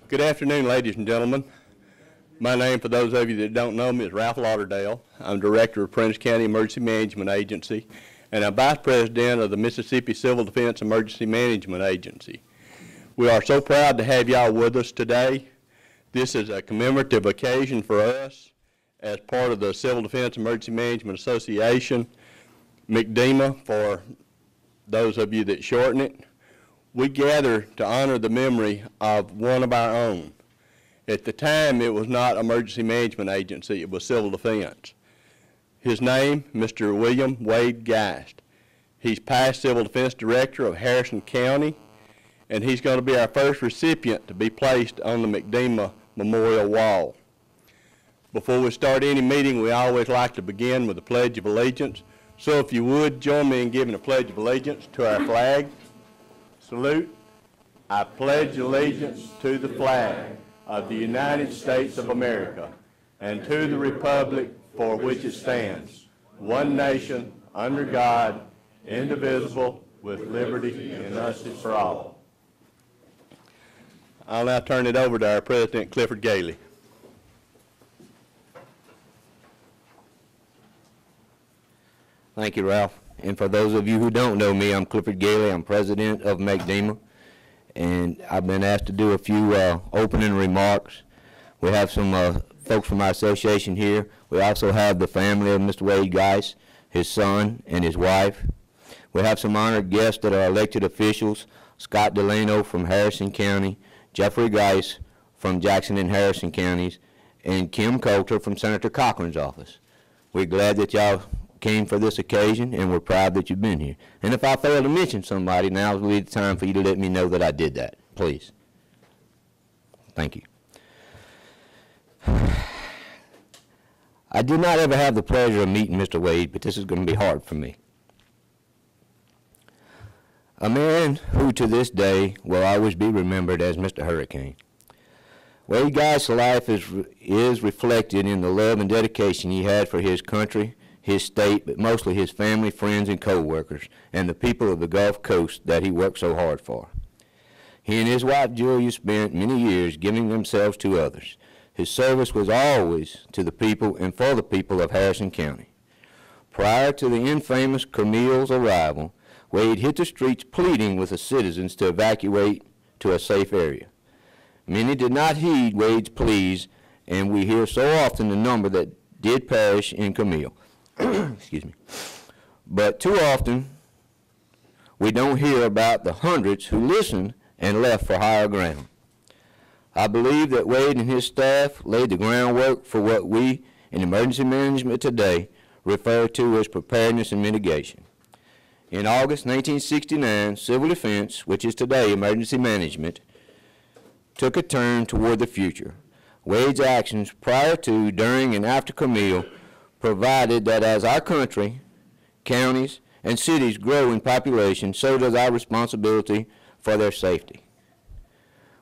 Good afternoon, ladies and gentlemen. My name, for those of you that don't know me, is Ralph Lauderdale. I'm Director of Prentiss County Emergency Management Agency, and I'm Vice President of the Mississippi Civil Defense Emergency Management Agency. We are so proud to have y'all with us today. This is a commemorative occasion for us as part of the Civil Defense Emergency Management Association, MCDEMA, for those of you that shorten it. We gather to honor the memory of one of our own. At the time, it was not Emergency Management Agency, it was Civil Defense. His name, Mr. William Wade Guice. He's past Civil Defense Director of Harrison County, and he's going to be our first recipient to be placed on the MCDEMA Memorial Wall. Before we start any meeting, we always like to begin with the Pledge of Allegiance. So if you would, join me in giving a Pledge of Allegiance to our flag. Salute. I pledge allegiance to the flag of the United States of America and to the republic for which it stands, one nation, under God, indivisible, with liberty and justice for all. I'll now turn it over to our President, Clifford Gailey. Thank you, Ralph. And for those of you who don't know me, I'm Clifford Gailey. I'm president of MCDEMA, and I've been asked to do a few opening remarks. We have some folks from our association here. We also have the family of Mr. Wade Guice, his son, and his wife. We have some honored guests that are elected officials: Scott Delano from Harrison County, Jeffrey Guice from Jackson and Harrison counties, and Kim Coulter from Senator Cochran's office. We're glad that y'all came for this occasion, and we're proud that you've been here. And if I fail to mention somebody, now is the time for you to let me know that I did that, please. Thank you. I did not ever have the pleasure of meeting Mr. Wade, but this is going to be hard for me. A man who to this day will always be remembered as Mr. Hurricane. Wade Guice's life is reflected in the love and dedication he had for his country, his state, but mostly his family, friends, and co-workers, and the people of the Gulf Coast that he worked so hard for. He and his wife Julia spent many years giving themselves to others. His service was always to the people and for the people of Harrison County. Prior to the infamous Camille's arrival, Wade hit the streets pleading with the citizens to evacuate to a safe area. Many did not heed Wade's pleas, and we hear so often the number that did perish in Camille. Excuse me. But too often, we don't hear about the hundreds who listened and left for higher ground. I believe that Wade and his staff laid the groundwork for what we in emergency management today refer to as preparedness and mitigation. In August 1969, civil defense, which is today emergency management, took a turn toward the future. Wade's actions prior to, during, and after Camille provided that as our country, counties, and cities grow in population, so does our responsibility for their safety.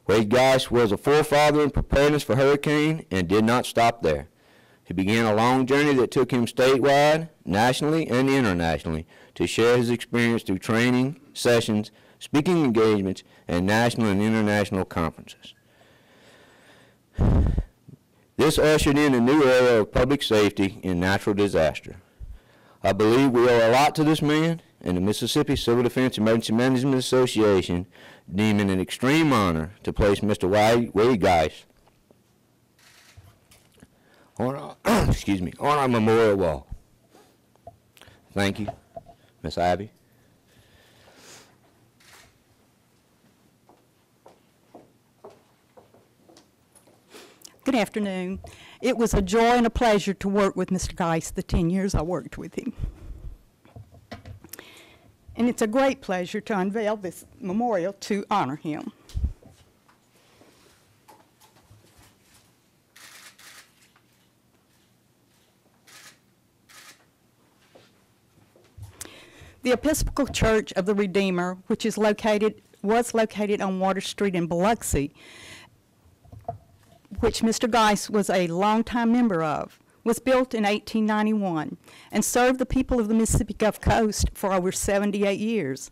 Wade Guice was a forefather in preparedness for hurricane and did not stop there. He began a long journey that took him statewide, nationally, and internationally to share his experience through training, sessions, speaking engagements, and national and international conferences. This ushered in a new era of public safety in natural disaster. I believe we owe a lot to this man, and the Mississippi Civil Defense Emergency Management Association deem it an extreme honor to place Mr. Wade Guice on our, excuse me, on our memorial wall. Thank you, Miss Ivy. Good afternoon. It was a joy and a pleasure to work with Mr. Guice the 10 years I worked with him. And it's a great pleasure to unveil this memorial to honor him. The Episcopal Church of the Redeemer, which was located on Water Street in Biloxi, which Mr. Guice was a longtime member of, was built in 1891 and served the people of the Mississippi Gulf Coast for over 78 years.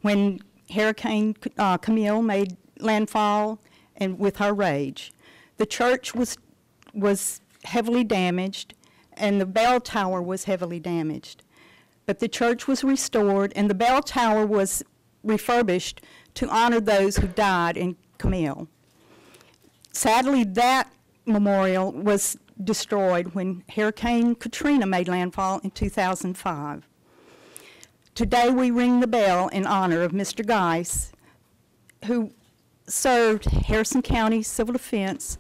When Hurricane Camille made landfall, and with her rage. The church was heavily damaged, and the bell tower was heavily damaged. But the church was restored, and the bell tower was refurbished to honor those who died in Camille. Sadly, that memorial was destroyed when Hurricane Katrina made landfall in 2005. Today we ring the bell in honor of Mr. Guice, who served Harrison County Civil Defense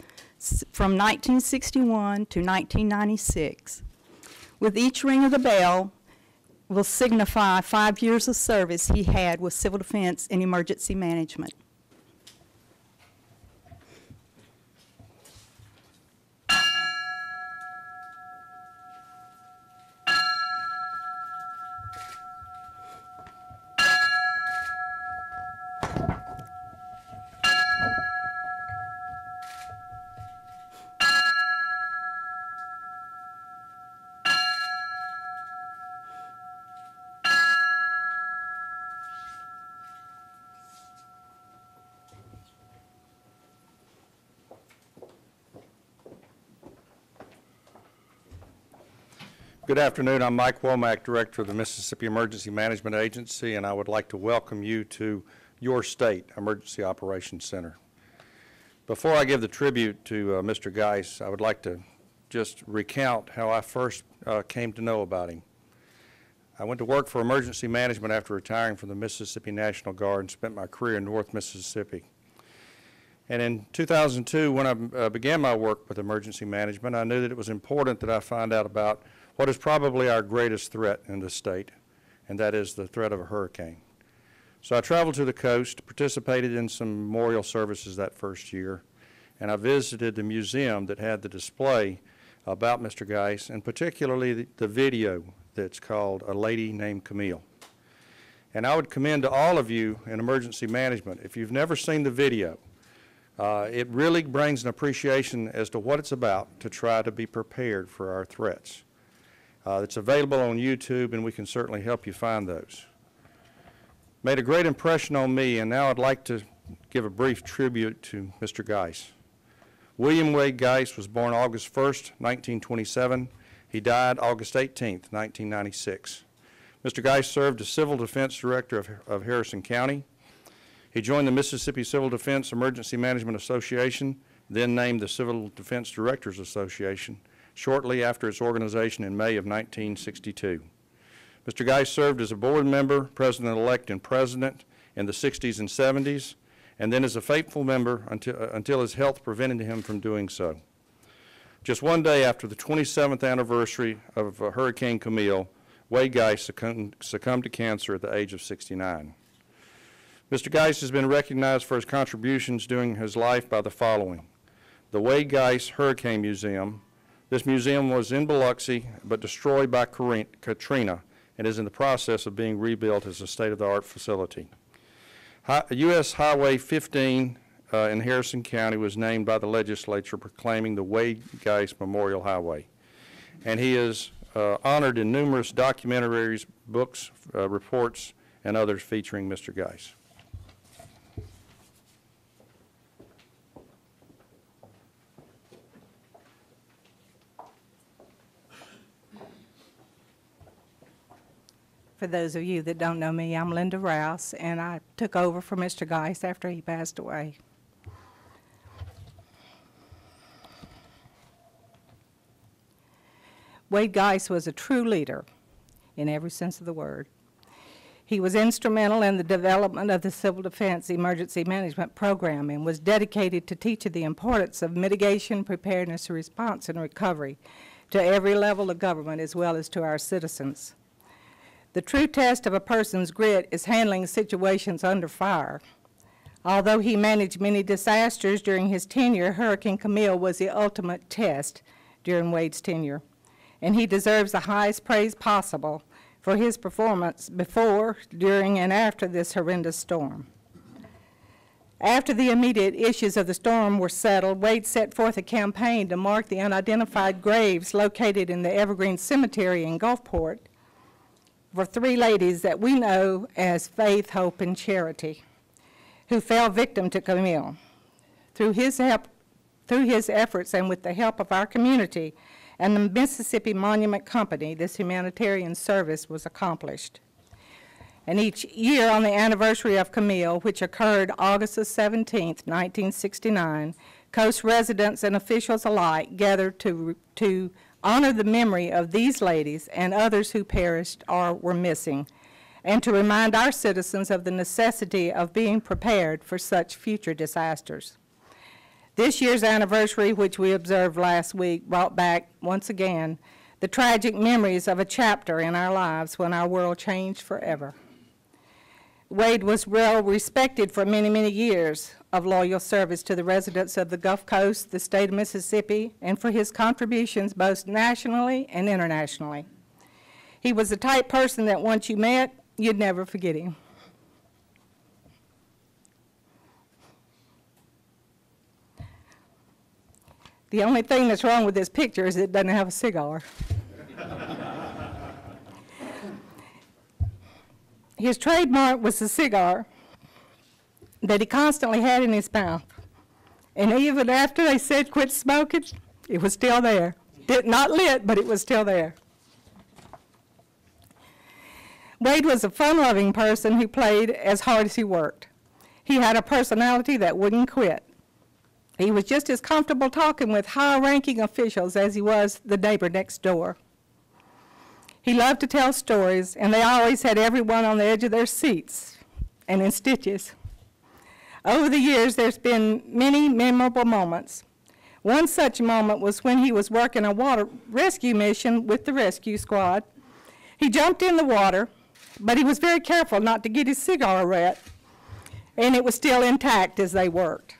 from 1961 to 1996. With each ring of the bell will signify 5 years of service he had with civil defense and emergency management. Good afternoon. I'm Mike Womack, Director of the Mississippi Emergency Management Agency, and I would like to welcome you to your state Emergency Operations Center. Before I give the tribute to Mr. Guice, I would like to just recount how I first came to know about him. I went to work for emergency management after retiring from the Mississippi National Guard and spent my career in North Mississippi. And in 2002, when I began my work with emergency management, I knew that it was important that I find out about what is probably our greatest threat in the state, and that is the threat of a hurricane. So I traveled to the coast, participated in some memorial services that first year, and I visited the museum that had the display about Mr. Guice, and particularly the video that's called A Lady Named Camille. And I would commend to all of you in emergency management, if you've never seen the video, it really brings an appreciation as to what it's about to try to be prepared for our threats. It's available on YouTube, and we can certainly help you find those. Made a great impression on me, and now I'd like to give a brief tribute to Mr. Guice. William Wade Guice was born August 1st, 1927. He died August 18th, 1996. Mr. Guice served as Civil Defense Director of Harrison County. He joined the Mississippi Civil Defense Emergency Management Association, then named the Civil Defense Directors Association, shortly after its organization in May of 1962. Mr. Guice served as a board member, president-elect, and president in the 60s and 70s, and then as a faithful member until his health prevented him from doing so. Just one day after the 27th anniversary of Hurricane Camille, Wade Guice succumbed to cancer at the age of 69. Mr. Guice has been recognized for his contributions during his life by the following: the Wade Guice Hurricane Museum. This museum was in Biloxi but destroyed by Katrina and is in the process of being rebuilt as a state-of-the-art facility. U.S. Highway 15 in Harrison County was named by the legislature, proclaiming the Wade Guice Memorial Highway. And he is honored in numerous documentaries, books, reports, and others featuring Mr. Guice. For those of you that don't know me, I'm Linda Rouse, and I took over for Mr. Guice after he passed away. Wade Guice was a true leader in every sense of the word. He was instrumental in the development of the Civil Defense Emergency Management Program and was dedicated to teaching the importance of mitigation, preparedness, response, and recovery to every level of government as well as to our citizens. The true test of a person's grit is handling situations under fire. Although he managed many disasters during his tenure, Hurricane Camille was the ultimate test during Wade's tenure, and he deserves the highest praise possible for his performance before, during, and after this horrendous storm. After the immediate issues of the storm were settled, Wade set forth a campaign to mark the unidentified graves located in the Evergreen Cemetery in Gulfport for three ladies that we know as Faith, Hope, and Charity, who fell victim to Camille. Through his efforts and with the help of our community and the Mississippi Monument Company, this humanitarian service was accomplished. And each year on the anniversary of Camille, which occurred August the 17th, 1969, Coast residents and officials alike gathered to honor the memory of these ladies and others who perished or were missing, and to remind our citizens of the necessity of being prepared for such future disasters. This year's anniversary, which we observed last week, brought back, once again, the tragic memories of a chapter in our lives when our world changed forever. Wade was well respected for many, many years of loyal service to the residents of the Gulf Coast, the state of Mississippi, and for his contributions both nationally and internationally. He was the type person that once you met, you'd never forget him. The only thing that's wrong with this picture is it doesn't have a cigar. His trademark was a cigar that he constantly had in his mouth. And even after they said quit smoking, it was still there. Not lit, but it was still there. Wade was a fun-loving person who played as hard as he worked. He had a personality that wouldn't quit. He was just as comfortable talking with high-ranking officials as he was the neighbor next door. He loved to tell stories, and they always had everyone on the edge of their seats and in stitches. Over the years, there's been many memorable moments. One such moment was when he was working a water rescue mission with the rescue squad. He jumped in the water, but he was very careful not to get his cigar wet, and it was still intact as they worked.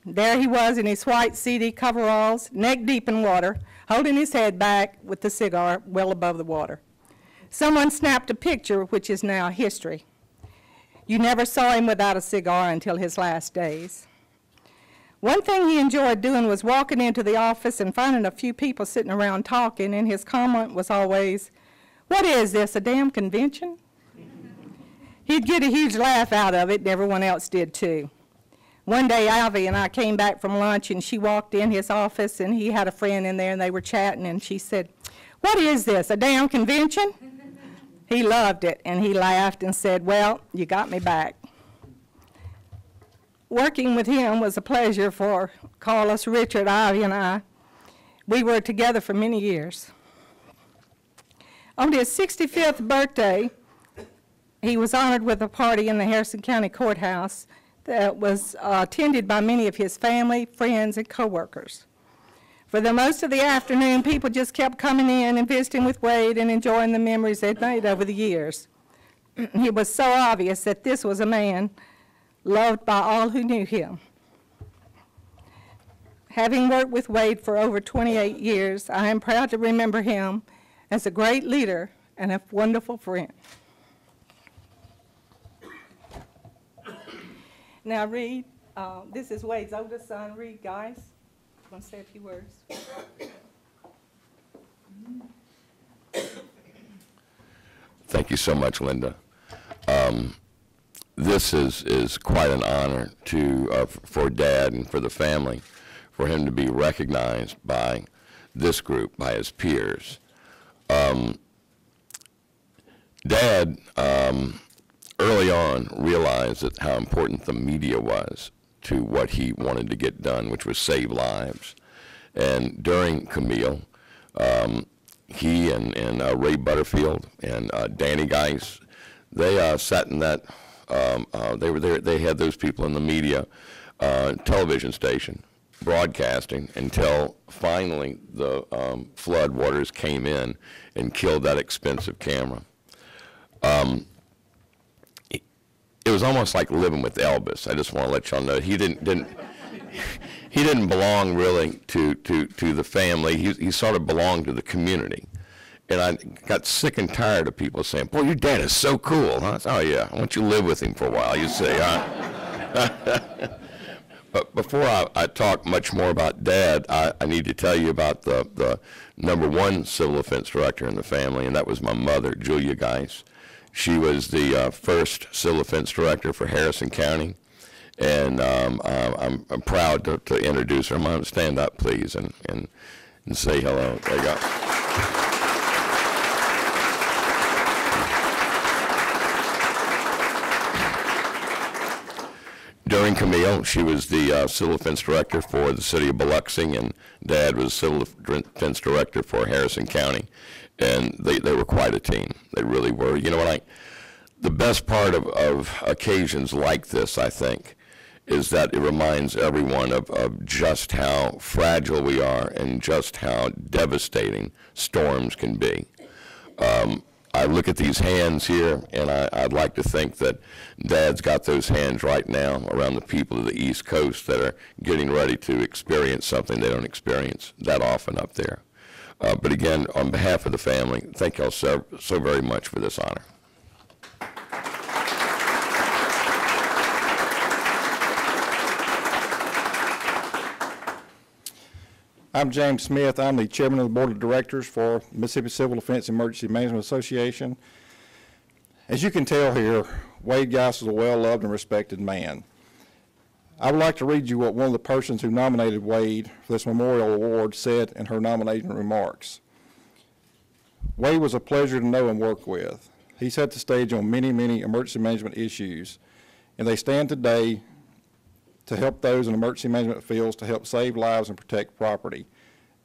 There he was in his white CD coveralls, neck deep in water, holding his head back with the cigar well above the water. Someone snapped a picture, which is now history. You never saw him without a cigar until his last days. One thing he enjoyed doing was walking into the office and finding a few people sitting around talking, and his comment was always, "What is this, a damn convention?" He'd get a huge laugh out of it, and everyone else did too. One day, Ivy and I came back from lunch, and she walked in his office, and he had a friend in there, and they were chatting, and she said, "What is this, a damn convention?" He loved it, and he laughed and said, "Well, you got me back." Working with him was a pleasure for Carlos, Richard, Ivy, and I. We were together for many years. On his 65th birthday, he was honored with a party in the Harrison County Courthouse that was attended by many of his family, friends, and coworkers. For the most of the afternoon, people just kept coming in and visiting with Wade and enjoying the memories they'd made over the years. It was so obvious that this was a man loved by all who knew him. Having worked with Wade for over 28 years, I am proud to remember him as a great leader and a wonderful friend. Now, Reed, this is Wade's oldest son, Wade Guice. Want to say a few words? Thank you so much, Linda. This is quite an honor for Dad and for the family, for him to be recognized by this group, by his peers. Dad early on realized that how important the media was to what he wanted to get done, which was save lives. And during Camille, he and Ray Butterfield and Danny Guice, they sat in that, they were there, they had those people in the media television station broadcasting until finally the flood waters came in and killed that expensive camera. It was almost like living with Elvis. I just want to let y'all know he didn't belong really to the family. He sort of belonged to the community. And I got sick and tired of people saying, "Boy, your dad is so cool." Huh? I said, "Oh yeah, why don't you live with him for a while?" You see, huh? But before I talk much more about Dad, I need to tell you about the #1 civil offense director in the family, and that was my mother, Julia Guice. She was the first civil offense director for Harrison County, And I'm proud to introduce her. Mom, stand up, please, and say hello. There you go. During Camille, she was the civil defense director for the city of Biloxi, and Dad was civil defense director for Harrison County. And they were quite a team. They really were. You know what, the best part of occasions like this, I think, is that it reminds everyone of just how fragile we are and just how devastating storms can be. I look at these hands here, and I'd like to think that Dad's got those hands right now around the people of the East Coast that are getting ready to experience something they don't experience that often up there. But again, on behalf of the family, thank y'all so very much for this honor. I'm James Smith. I'm the chairman of the board of directors for Mississippi Civil Defense Emergency Management Association. As you can tell here, Wade Guice is a well-loved and respected man. I would like to read you what one of the persons who nominated Wade for this memorial award said in her nomination remarks. Wade was a pleasure to know and work with. He set the stage on many, many emergency management issues, and they stand today to help those in emergency management fields to help save lives and protect property.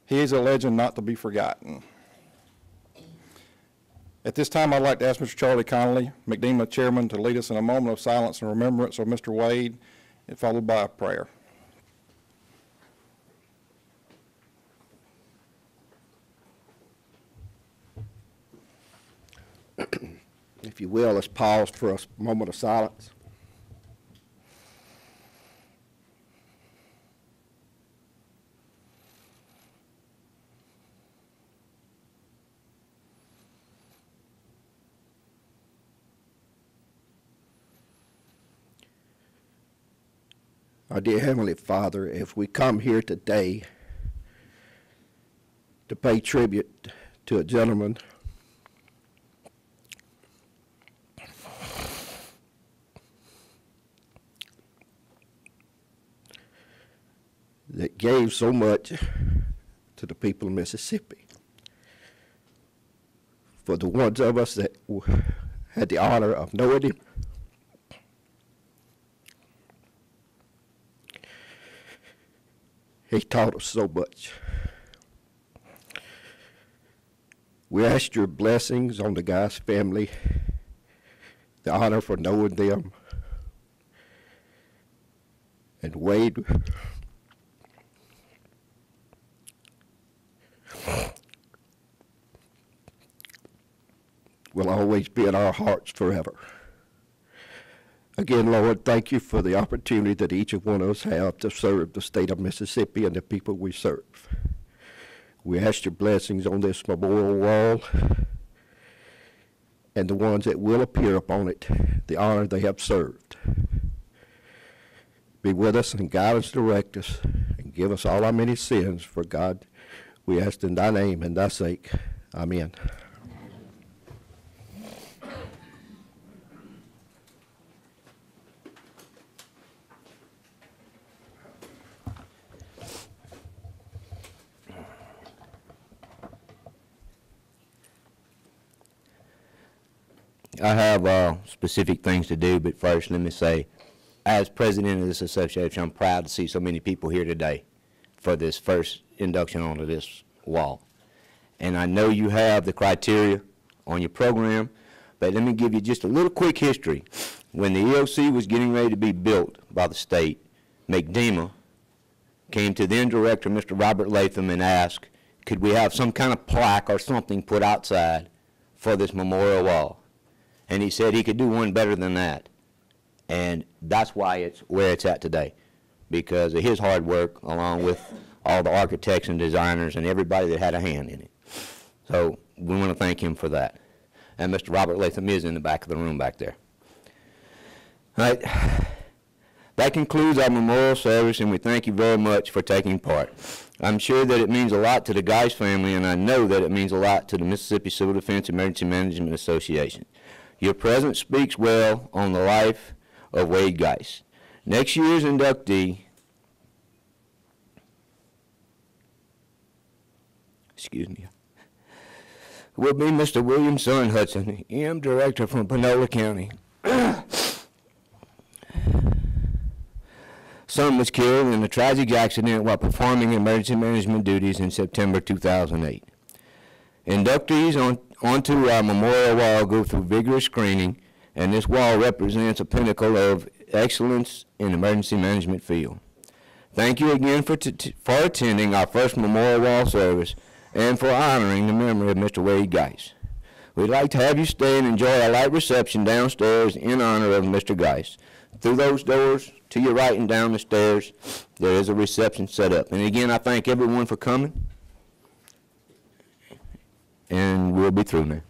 He is a legend not to be forgotten. At this time, I'd like to ask Mr. Charlie Connolly, MCDEMA chairman, to lead us in a moment of silence and remembrance of Mr. Wade, and followed by a prayer. If you will, let's pause for a moment of silence. Our dear Heavenly Father, as we come here today to pay tribute to a gentleman that gave so much to the people of Mississippi. For the ones of us that had the honor of knowing him, he taught us so much. We ask your blessings on the Guice family, the honor for knowing them. And Wade, will always be in our hearts forever. Again, Lord, thank you for the opportunity that each of one of us have to serve the state of Mississippi and the people we serve. We ask your blessings on this memorial wall and the ones that will appear upon it, the honor they have served. Be with us and guide us, direct us, and give us all our many sins. For God, we ask in thy name and thy sake. Amen. I have specific things to do, but first let me say, as president of this association, I'm proud to see so many people here today for this first induction onto this wall. And I know you have the criteria on your program, but let me give you just a little quick history. When the EOC was getting ready to be built by the state, MCDEMA came to then director, Mr. Robert Latham, and asked, could we have some kind of plaque or something put outside for this memorial wall? And he said he could do one better than that. And that's why it's where it's at today, because of his hard work, along with all the architects and designers and everybody that had a hand in it. So we want to thank him for that. And Mr. Robert Latham is in the back of the room back there. All right. That concludes our memorial service, and we thank you very much for taking part. I'm sure that it means a lot to the Guice family, and I know that it means a lot to the Mississippi Civil Defense Emergency Management Association. Your presence speaks well on the life of Wade Guice. Next year's inductee, will be Mr. William Son Hudson, EM Director from Panola County. Son was killed in a tragic accident while performing emergency management duties in September 2008. Inductees onto our memorial wall go through vigorous screening, and this wall represents a pinnacle of excellence in emergency management field. Thank you again for attending our first memorial wall service and for honoring the memory of Mr. Wade Guice. We'd like to have you stay and enjoy a light reception downstairs in honor of Mr. Guice. Through those doors, to your right and down the stairs, there is a reception set up. And again, I thank everyone for coming, and we'll be through now.